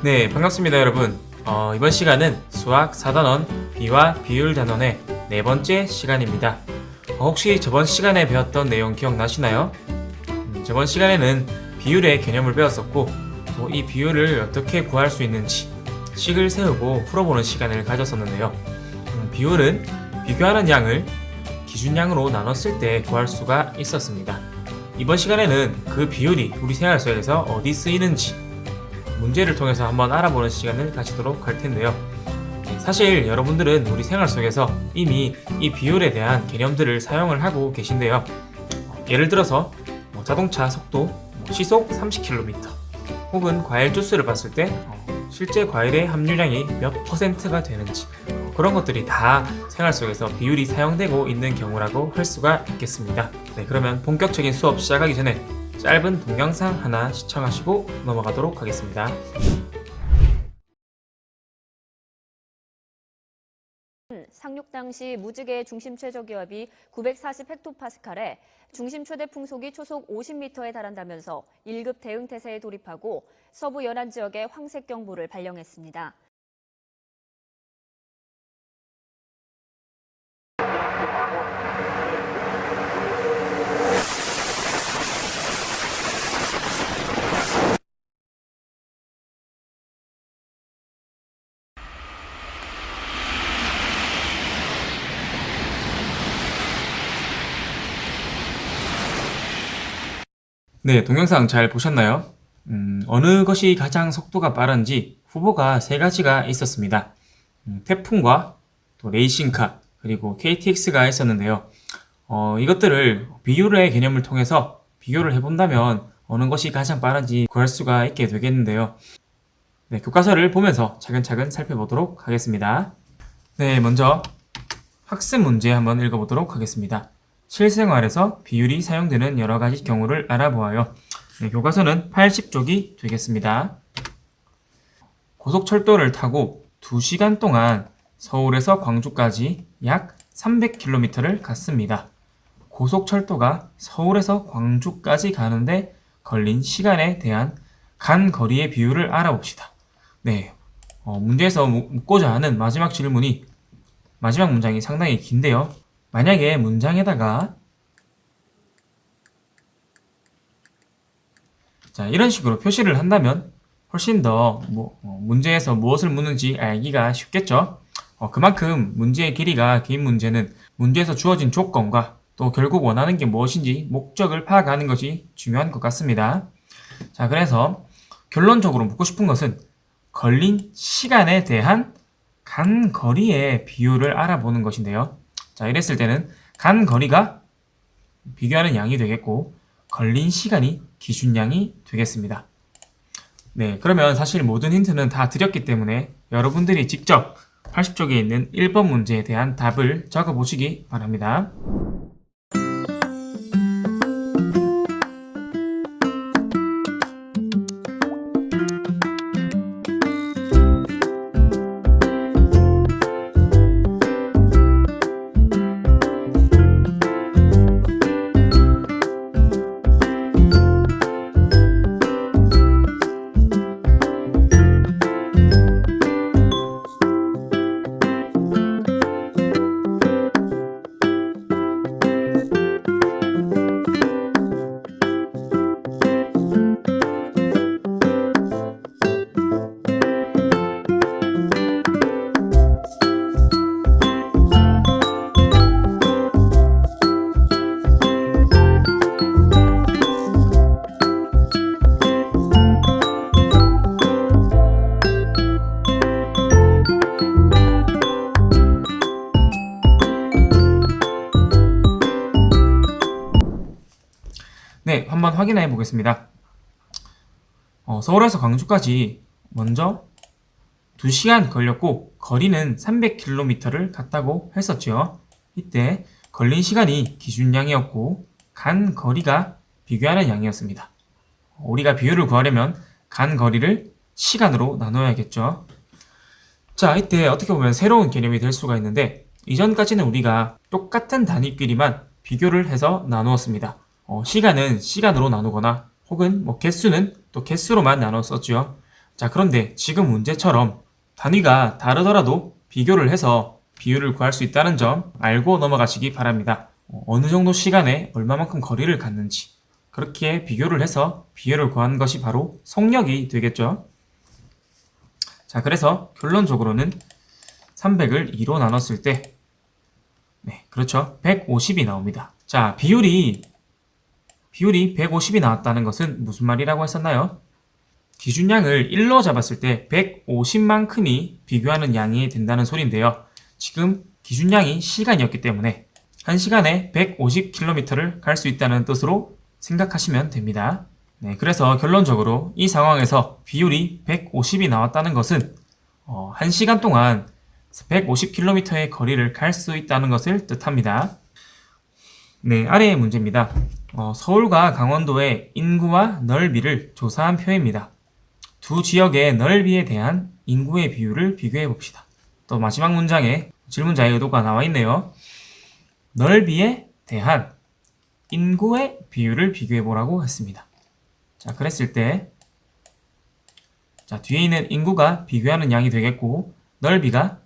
네, 반갑습니다, 여러분. 이번 시간은 수학 4단원 비와 비율 단원의 네 번째 시간입니다. 혹시 저번 시간에 배웠던 내용 기억나시나요? 저번 시간에는 비율의 개념을 배웠었고, 또 이 비율을 어떻게 구할 수 있는지 식을 세우고 풀어보는 시간을 가졌었는데요. 비율은 비교하는 양을 기준양으로 나눴을 때 구할 수가 있었습니다. 이번 시간에는 그 비율이 우리 생활 속에서 어디 쓰이는지 문제를 통해서 한번 알아보는 시간을 가지도록 할 텐데요. 사실 여러분들은 우리 생활 속에서 이미 이 비율에 대한 개념들을 사용을 하고 계신데요. 예를 들어서 자동차 속도 시속 30km 혹은 과일 주스를 봤을 때 실제 과일의 함유량이 몇 %가 되는지 그런 것들이 다 생활 속에서 비율이 사용되고 있는 경우라고 할 수가 있겠습니다. 네, 그러면 본격적인 수업 시작하기 전에 짧은 동영상 하나 시청하시고 넘어가도록 하겠습니다. 상륙 당시 무지개 중심 최저 기압이 940 헥토파스칼에 중심 최대 풍속이 초속 50m에 달한다면서 1급 대응 태세에 돌입하고 서부 연안 지역에 황색 경보를 발령했습니다. 네, 동영상 잘 보셨나요? 어느 것이 가장 속도가 빠른지 후보가 세 가지가 있었습니다. 태풍과 또 레이싱카 그리고 KTX가 있었는데요. 이것들을 비율의 개념을 통해서 비교를 해본다면 어느 것이 가장 빠른지 구할 수가 있게 되겠는데요. 네, 교과서를 보면서 차근차근 살펴보도록 하겠습니다. 네, 먼저 학습 문제 한번 읽어보도록 하겠습니다. 실생활에서 비율이 사용되는 여러 가지 경우를 알아보아요. 네, 교과서는 80쪽이 되겠습니다. 고속철도를 타고 2시간 동안 서울에서 광주까지 약 300km를 갔습니다. 고속철도가 서울에서 광주까지 가는데 걸린 시간에 대한 간 거리의 비율을 알아봅시다. 네, 문제에서 묻고자 하는 마지막 질문이 마지막 문장이 상당히 긴데요. 만약에 문장에다가 자, 이런 식으로 표시를 한다면 훨씬 더 문제에서 무엇을 묻는지 알기가 쉽겠죠. 그만큼 문제의 길이가 긴 문제는 문제에서 주어진 조건과 또 결국 원하는 게 무엇인지 목적을 파악하는 것이 중요한 것 같습니다. 자, 그래서 결론적으로 묻고 싶은 것은 걸린 시간에 대한 간 거리의 비율을 알아보는 것인데요. 자, 이랬을 때는 간 거리가 비교하는 양이 되겠고 걸린 시간이 기준량이 되겠습니다. 네, 그러면 사실 모든 힌트는 다 드렸기 때문에 여러분들이 직접 80쪽에 있는 1번 문제에 대한 답을 적어보시기 바랍니다. 네, 한번 확인해 보겠습니다. 서울에서 광주까지 먼저 2시간 걸렸고 거리는 300km를 갔다고 했었죠. 이때 걸린 시간이 기준량이었고 간 거리가 비교하는 양이었습니다. 우리가 비율을 구하려면 간 거리를 시간으로 나눠야겠죠. 자, 이때 어떻게 보면 새로운 개념이 될 수가 있는데 이전까지는 우리가 똑같은 단위끼리만 비교를 해서 나누었습니다. 시간은 시간으로 나누거나 혹은 개수는 또 개수로만 나눴었죠. 자, 그런데 지금 문제처럼 단위가 다르더라도 비교를 해서 비율을 구할 수 있다는 점 알고 넘어가시기 바랍니다. 어느 정도 시간에 얼마만큼 거리를 갔는지 그렇게 비교를 해서 비율을 구한 것이 바로 속력이 되겠죠. 자, 그래서 결론적으로는 300을 2로 나눴을 때 네, 그렇죠. 150이 나옵니다. 자, 비율이 150이 나왔다는 것은 무슨 말이라고 했었나요? 기준량을 1로 잡았을 때 150만큼이 비교하는 양이 된다는 소리인데요. 지금 기준량이 시간이었기 때문에 1시간에 150km를 갈 수 있다는 뜻으로 생각하시면 됩니다. 네, 그래서 결론적으로 이 상황에서 비율이 150이 나왔다는 것은 1시간 동안 150km의 거리를 갈 수 있다는 것을 뜻합니다. 네, 아래의 문제입니다. 서울과 강원도의 인구와 넓이를 조사한 표입니다. 두 지역의 넓이에 대한 인구의 비율을 비교해 봅시다. 또 마지막 문장에 질문자의 의도가 나와 있네요. 넓이에 대한 인구의 비율을 비교해 보라고 했습니다. 자, 그랬을 때 자, 뒤에 있는 인구가 비교하는 양이 되겠고 넓이가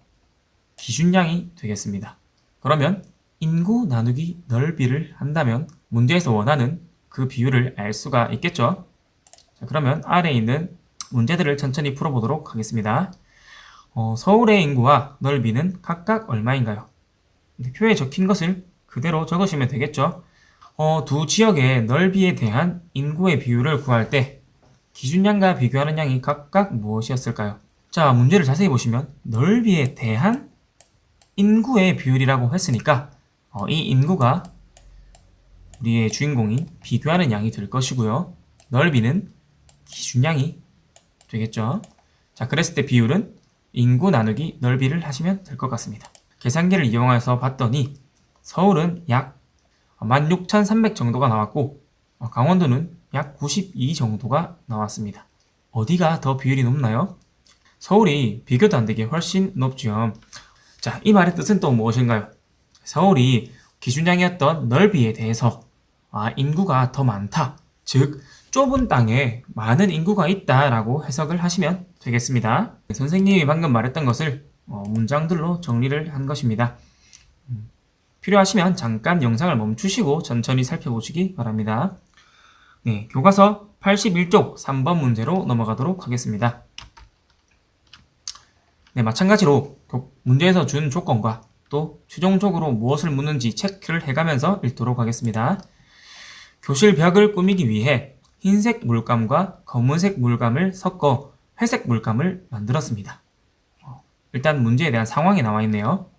기준량이 되겠습니다. 그러면 인구 나누기 넓이를 한다면 문제에서 원하는 그 비율을 알 수가 있겠죠. 자, 그러면 아래에 있는 문제들을 천천히 풀어보도록 하겠습니다. 서울의 인구와 넓이는 각각 얼마인가요? 표에 적힌 것을 그대로 적으시면 되겠죠. 두 지역의 넓이에 대한 인구의 비율을 구할 때 기준량과 비교하는 양이 각각 무엇이었을까요? 자, 문제를 자세히 보시면 넓이에 대한 인구의 비율이라고 했으니까 이 인구가 우리의 주인공인 비교하는 양이 될 것이고요. 넓이는 기준량이 되겠죠. 자, 그랬을 때 비율은 인구 나누기 넓이를 하시면 될 것 같습니다. 계산기를 이용해서 봤더니 서울은 약 16,300 정도가 나왔고 강원도는 약 92 정도가 나왔습니다. 어디가 더 비율이 높나요? 서울이 비교도 안 되게 훨씬 높죠. 자, 이 말의 뜻은 또 무엇인가요? 서울이 기준량이었던 넓이에 대해서 인구가 더 많다. 즉, 좁은 땅에 많은 인구가 있다라고 해석을 하시면 되겠습니다. 선생님이 방금 말했던 것을 문장들로 정리를 한 것입니다. 필요하시면 잠깐 영상을 멈추시고 천천히 살펴보시기 바랍니다. 네, 교과서 81쪽 3번 문제로 넘어가도록 하겠습니다. 네, 마찬가지로 문제에서 준 조건과 또 최종적으로 무엇을 묻는지 체크를 해가면서 읽도록 하겠습니다. 교실 벽을 꾸미기 위해 흰색 물감과 검은색 물감을 섞어 회색 물감을 만들었습니다. 일단 문제에 대한 상황이 나와 있네요.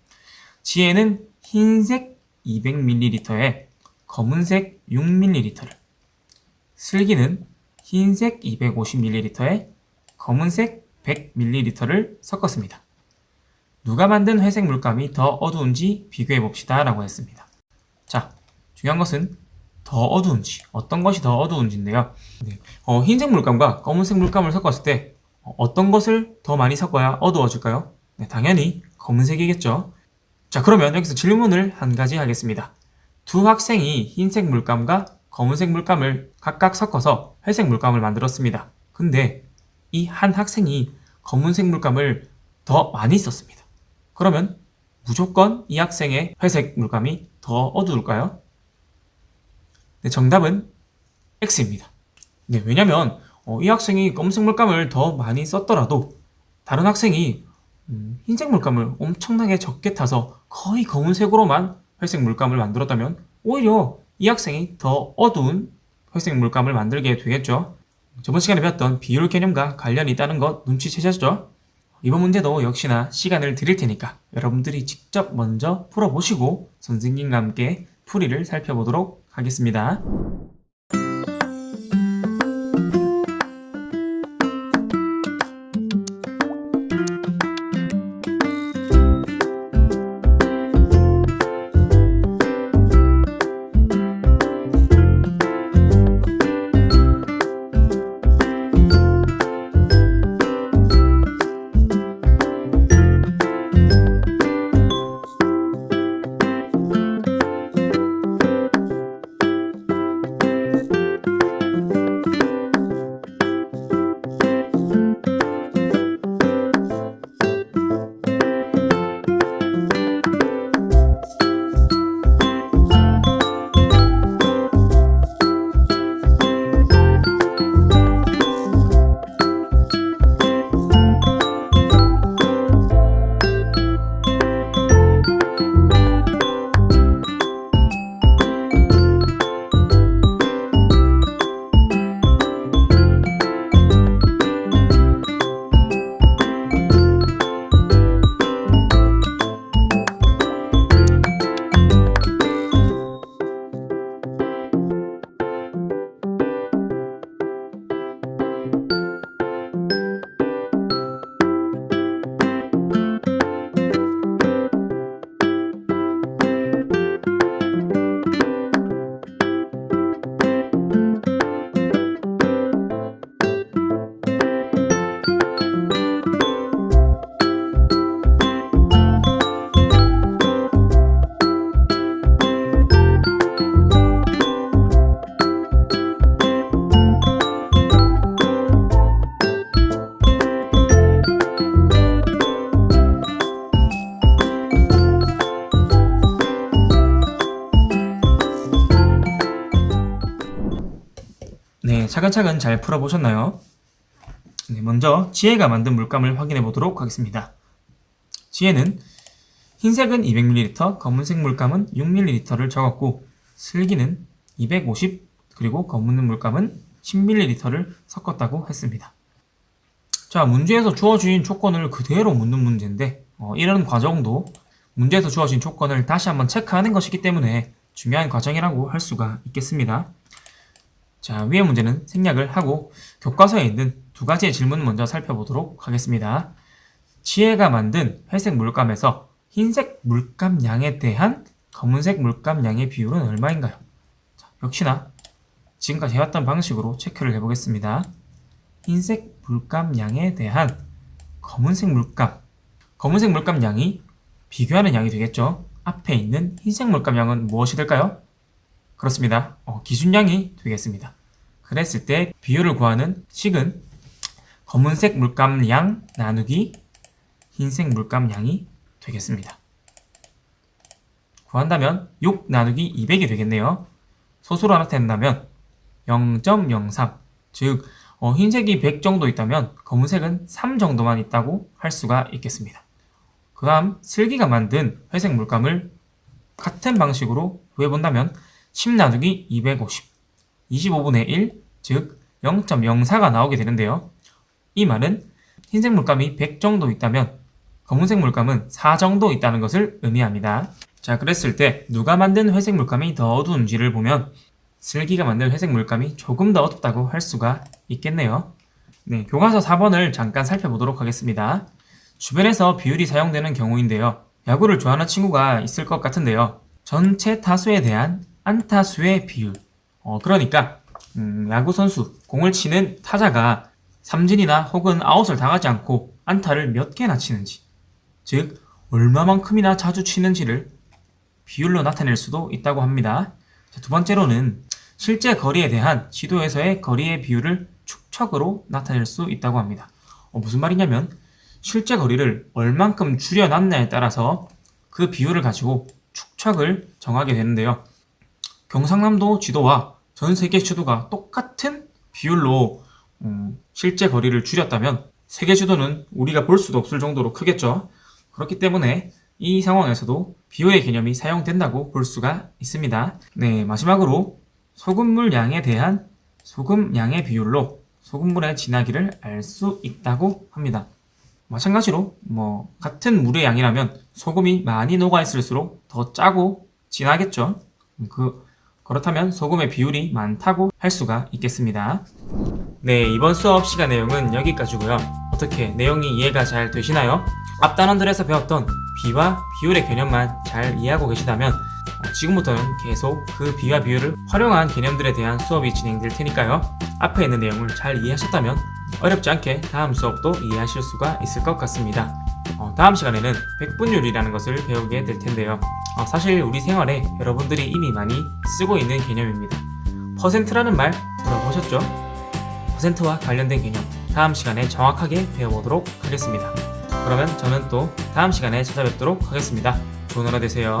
지혜는 흰색 200ml에 검은색 6ml를, 슬기는 흰색 250ml에 검은색 100ml를 섞었습니다. 누가 만든 회색 물감이 더 어두운지 비교해 봅시다 라고 했습니다. 자, 중요한 것은 더 어두운지, 어떤 것이 더 어두운지인데요. 네. 흰색 물감과 검은색 물감을 섞었을 때 어떤 것을 더 많이 섞어야 어두워질까요? 네, 당연히 검은색이겠죠. 자, 그러면 여기서 질문을 한 가지 하겠습니다. 두 학생이 흰색 물감과 검은색 물감을 각각 섞어서 회색 물감을 만들었습니다. 근데 이 한 학생이 검은색 물감을 더 많이 썼습니다. 그러면 무조건 이 학생의 회색 물감이 더 어두울까요? 네, 정답은 X입니다. 네, 왜냐면 이 학생이 검은색 물감을 더 많이 썼더라도 다른 학생이 흰색 물감을 엄청나게 적게 타서 거의 검은색으로만 회색 물감을 만들었다면 오히려 이 학생이 더 어두운 회색 물감을 만들게 되겠죠. 저번 시간에 배웠던 비율 개념과 관련이 있다는 것 눈치채셨죠? 이번 문제도 역시나 시간을 드릴 테니까 여러분들이 직접 먼저 풀어보시고 선생님과 함께 풀이를 살펴보도록 하겠습니다. 차근차근 잘 풀어보셨나요? 네, 먼저 지혜가 만든 물감을 확인해 보도록 하겠습니다. 지혜는 흰색은 200ml, 검은색 물감은 6ml를 적었고 슬기는 250 그리고 검은 물감은 10ml를 섞었다고 했습니다. 자, 문제에서 주어진 조건을 그대로 묻는 문제인데 이런 과정도 문제에서 주어진 조건을 다시 한번 체크하는 것이기 때문에 중요한 과정이라고 할 수가 있겠습니다. 자, 위의 문제는 생략을 하고 교과서에 있는 두 가지의 질문 먼저 살펴보도록 하겠습니다. 지혜가 만든 회색 물감에서 흰색 물감 양에 대한 검은색 물감 양의 비율은 얼마인가요? 자, 역시나 지금까지 해왔던 방식으로 체크를 해보겠습니다. 흰색 물감 양에 대한 검은색 물감 양이 비교하는 양이 되겠죠. 앞에 있는 흰색 물감 양은 무엇이 될까요? 그렇습니다. 기준량이 되겠습니다. 그랬을 때 비율을 구하는 식은 검은색 물감 양 나누기 흰색 물감 양이 되겠습니다. 구한다면 6 나누기 200이 되겠네요. 소수로 나타낸다면 0.03, 즉 흰색이 100 정도 있다면 검은색은 3 정도만 있다고 할 수가 있겠습니다. 그 다음 슬기가 만든 회색 물감을 같은 방식으로 구해본다면 10 나누기 250, 25분의 1, 즉 0.04가 나오게 되는데요. 이 말은 흰색 물감이 100 정도 있다면 검은색 물감은 4 정도 있다는 것을 의미합니다. 자, 그랬을 때 누가 만든 회색 물감이 더 어두운지를 보면 슬기가 만든 회색 물감이 조금 더 어둡다고 할 수가 있겠네요. 네, 교과서 4번을 잠깐 살펴보도록 하겠습니다. 주변에서 비율이 사용되는 경우인데요. 야구를 좋아하는 친구가 있을 것 같은데요. 전체 타수에 대한 안타수의 비율. 그러니까 야구 선수, 공을 치는 타자가 삼진이나 혹은 아웃을 당하지 않고 안타를 몇 개나 치는지, 즉 얼마만큼이나 자주 치는지를 비율로 나타낼 수도 있다고 합니다. 자, 두 번째로는 실제 거리에 대한 지도에서의 거리의 비율을 축척으로 나타낼 수 있다고 합니다. 무슨 말이냐면 실제 거리를 얼만큼 줄여놨냐에 따라서 그 비율을 가지고 축척을 정하게 되는데요. 경상남도 지도와 전 세계 지도가 똑같은 비율로 실제 거리를 줄였다면 세계 지도는 우리가 볼 수도 없을 정도로 크겠죠. 그렇기 때문에 이 상황에서도 비율의 개념이 사용된다고 볼 수가 있습니다. 네, 마지막으로 소금물 양에 대한 소금 양의 비율로 소금물의 진하기를 알 수 있다고 합니다. 마찬가지로 같은 물의 양이라면 소금이 많이 녹아있을수록 더 짜고 진하겠죠. 그렇다면 소금의 비율이 많다고 할 수가 있겠습니다. 네, 이번 수업 시간 내용은 여기까지고요. 어떻게 내용이 이해가 잘 되시나요? 앞 단원들에서 배웠던 비와 비율의 개념만 잘 이해하고 계시다면 지금부터는 계속 그 비와 비율을 활용한 개념들에 대한 수업이 진행될 테니까요. 앞에 있는 내용을 잘 이해하셨다면 어렵지 않게 다음 수업도 이해하실 수가 있을 것 같습니다. 다음 시간에는 백분율이라는 것을 배우게 될 텐데요. 사실 우리 생활에 여러분들이 이미 많이 쓰고 있는 개념입니다. 퍼센트라는 말 들어보셨죠? 퍼센트와 관련된 개념 다음 시간에 정확하게 배워보도록 하겠습니다. 그러면 저는 또 다음 시간에 찾아뵙도록 하겠습니다. 좋은 하루 되세요.